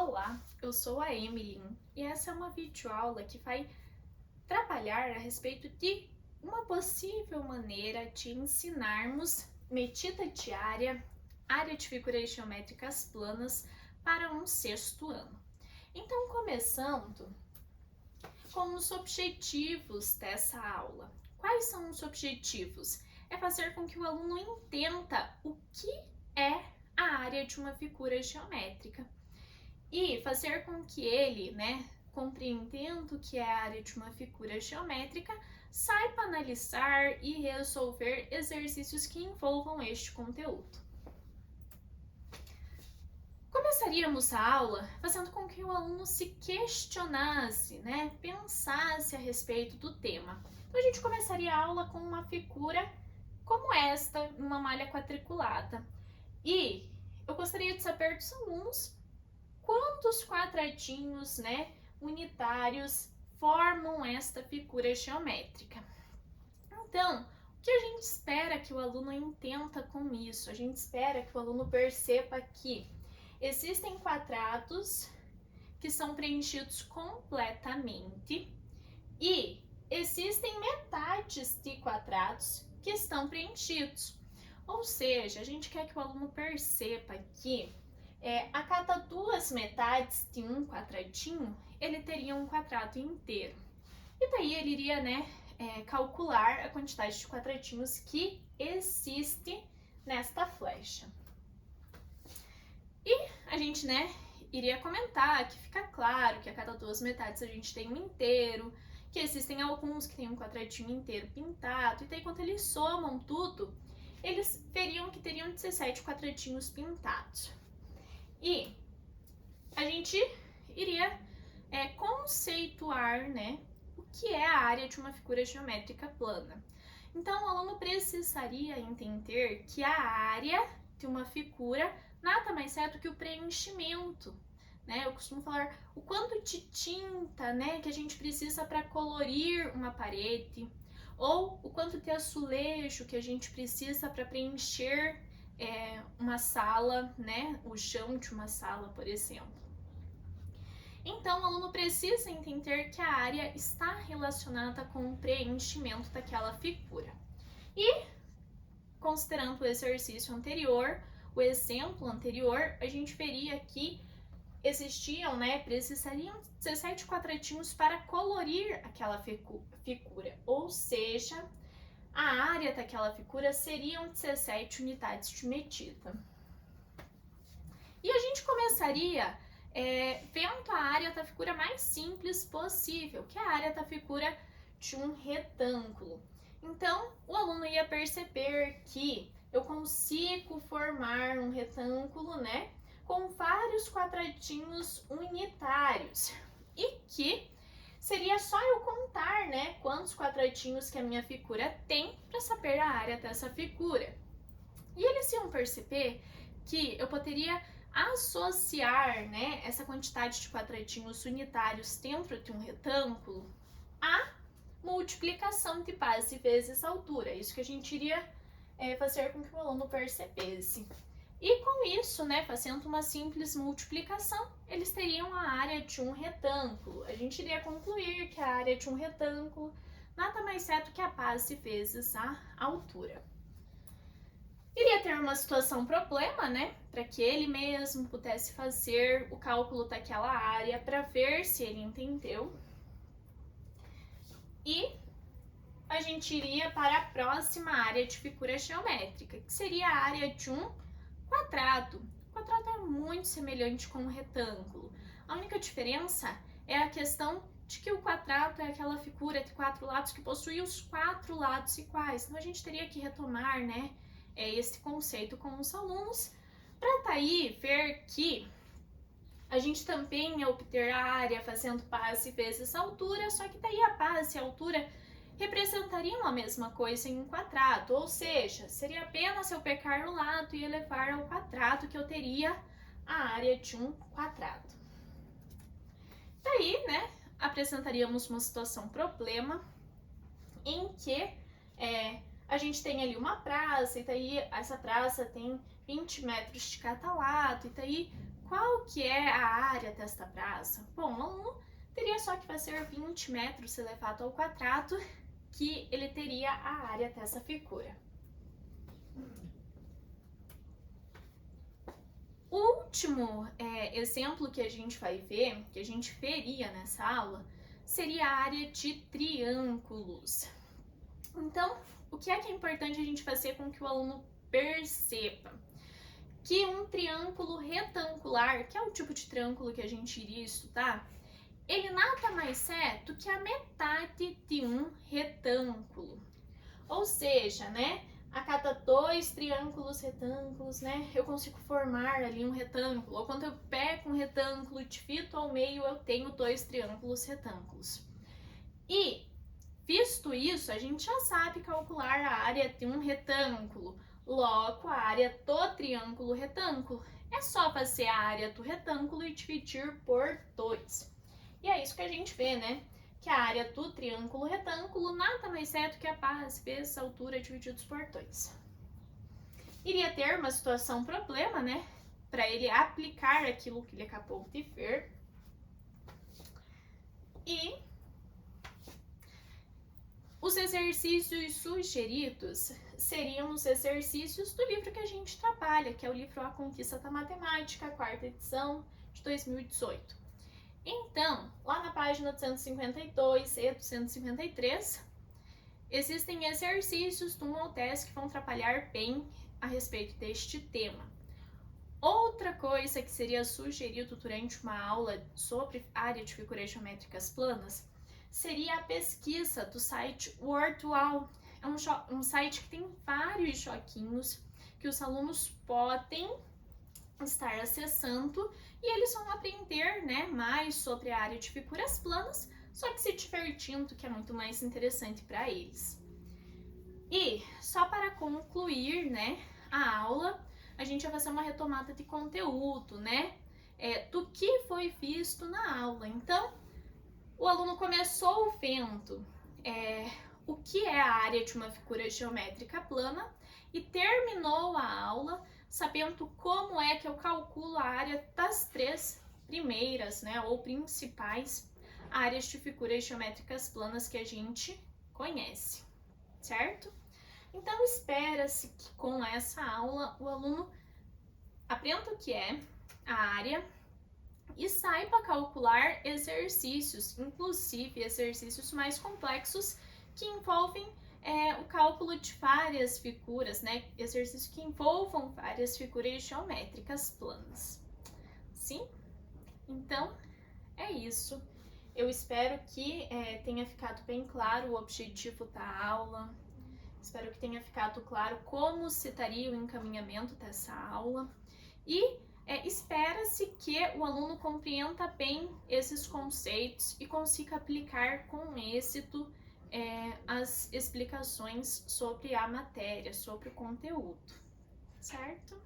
Olá, eu sou a Emily e essa é uma videoaula que vai trabalhar a respeito de uma possível maneira de ensinarmos medida diária, área de figuras geométricas planas para um sexto ano. Então, começando com os objetivos dessa aula. Quais são os objetivos? É fazer com que o aluno entenda o que é a área de uma figura geométrica e fazer com que ele, compreendendo o que é a área de uma figura geométrica, saiba analisar e resolver exercícios que envolvam este conteúdo. Começaríamos a aula fazendo com que o aluno se questionasse, pensasse a respeito do tema. Então a gente começaria a aula com uma figura como esta, uma malha quadriculada. E eu gostaria de saber dos alunos quantos quadradinhos, unitários formam esta figura geométrica. Então, o que a gente espera que o aluno entenda com isso? A gente espera que o aluno perceba que existem quadrados que são preenchidos completamente e existem metades de quadrados que estão preenchidos. Ou seja, a gente quer que o aluno perceba que a cada duas metades de um quadradinho, ele teria um quadrado inteiro. E daí ele iria, calcular a quantidade de quadradinhos que existe nesta flecha. E a gente, iria comentar que fica claro que a cada duas metades a gente tem um inteiro, que existem alguns que tem um quadradinho inteiro pintado, e daí quando eles somam tudo, eles veriam que teriam 17 quadradinhos pintados. E a gente iria conceituar, o que é a área de uma figura geométrica plana. Então, o aluno precisaria entender que a área de uma figura nada mais é do que o preenchimento, Eu costumo falar o quanto de tinta, que a gente precisa para colorir uma parede, ou o quanto de azulejo que a gente precisa para preencher uma sala, o chão de uma sala, por exemplo. Então, o aluno precisa entender que a área está relacionada com o preenchimento daquela figura. E, considerando o exercício anterior, o exemplo anterior, a gente veria que precisariam 17 quadradinhos para colorir aquela figura, ou seja, a área daquela figura seriam 17 unidades de medida. E a gente começaria vendo a área da figura mais simples possível, que é a área da figura de um retângulo. Então, o aluno ia perceber que eu consigo formar um retângulo, com vários quadradinhos unitários. E que seria só eu contar, quantos quadradinhos que a minha figura tem para saber a área dessa figura. E eles iam perceber que eu poderia associar, essa quantidade de quadradinhos unitários dentro de um retângulo à multiplicação de base vezes altura. Isso que a gente iria fazer com que o aluno percebesse. E com isso, fazendo uma simples multiplicação, eles teriam a área de um retângulo. A gente iria concluir que a área de um retângulo nada mais é do que a base vezes a altura. Iria ter uma situação problema, para que ele mesmo pudesse fazer o cálculo daquela área para ver se ele entendeu. E a gente iria para a próxima área de figura geométrica, que seria a área de um quadrado. O quadrado é muito semelhante com um retângulo. A única diferença é a questão de que o quadrado é aquela figura de 4 lados que possui os 4 lados iguais. Então a gente teria que retomar, esse conceito com os alunos, para daí ver que a gente também ia obter a área fazendo base vezes altura, só que daí a base e a altura representariam a mesma coisa em um quadrado, ou seja, seria apenas eu pegar o lado e elevar ao quadrado que eu teria a área de um quadrado. Daí, apresentaríamos uma situação problema em que a gente tem ali uma praça, e daí essa praça tem 20 metros de cada lado, e daí qual que é a área desta praça? Bom, o aluno teria só que fazer 20 metros elevado ao quadrado, que ele teria a área dessa figura. O último exemplo que a gente vai ver, que a gente veria nessa aula, seria a área de triângulos. Então, o que é importante a gente fazer com que o aluno perceba? Que um triângulo retangular, que é o tipo de triângulo que a gente iria estudar, ele nada mais é do que a metade de um retângulo. Ou seja, né, a cada 2 triângulos retângulos, né, eu consigo formar ali um retângulo. Ou quando eu pego um retângulo e divido ao meio, eu tenho 2 triângulos retângulos. E, visto isso, a gente já sabe calcular a área de um retângulo. Logo, a área do triângulo retângulo é só fazer a área do retângulo e dividir por 2. E é isso que a gente vê, né? Que a área do triângulo retângulo nada mais é do que a base vezes a altura divididos por 2. Iria ter uma situação problema, né? Para ele aplicar aquilo que ele acabou de ver. E os exercícios sugeridos seriam os exercícios do livro que a gente trabalha, que é o livro A Conquista da Matemática, 4ª edição de 2018. Então, lá na página 252 e 253, existem exercícios do Moldes que vão trabalhar bem a respeito deste tema. Outra coisa que seria sugerido durante uma aula sobre área de figuras geométricas planas seria a pesquisa do site Wordwall. É um site que tem vários joguinhos que os alunos podem estar acessando e eles vão aprender, né, mais sobre a área de figuras planas, só que se divertindo, que é muito mais interessante para eles. E só para concluir, né, a aula, a gente vai fazer uma retomada de conteúdo, né, do que foi visto na aula. Então, o aluno começou vendo o que é a área de uma figura geométrica plana e terminou a aula sabendo como é que eu calculo a área das 3 primeiras, né, ou principais áreas de figuras geométricas planas que a gente conhece, certo? Então, espera-se que com essa aula o aluno aprenda o que é a área e saiba calcular exercícios, inclusive exercícios mais complexos que envolvem o cálculo de várias figuras, né? Exercícios que envolvam várias figuras geométricas planas. Sim? Então, é isso. Eu espero que tenha ficado bem claro o objetivo da aula. Espero que tenha ficado claro como se daria o encaminhamento dessa aula. E espera-se que o aluno compreenda bem esses conceitos e consiga aplicar com êxito as explicações sobre a matéria, sobre o conteúdo, certo?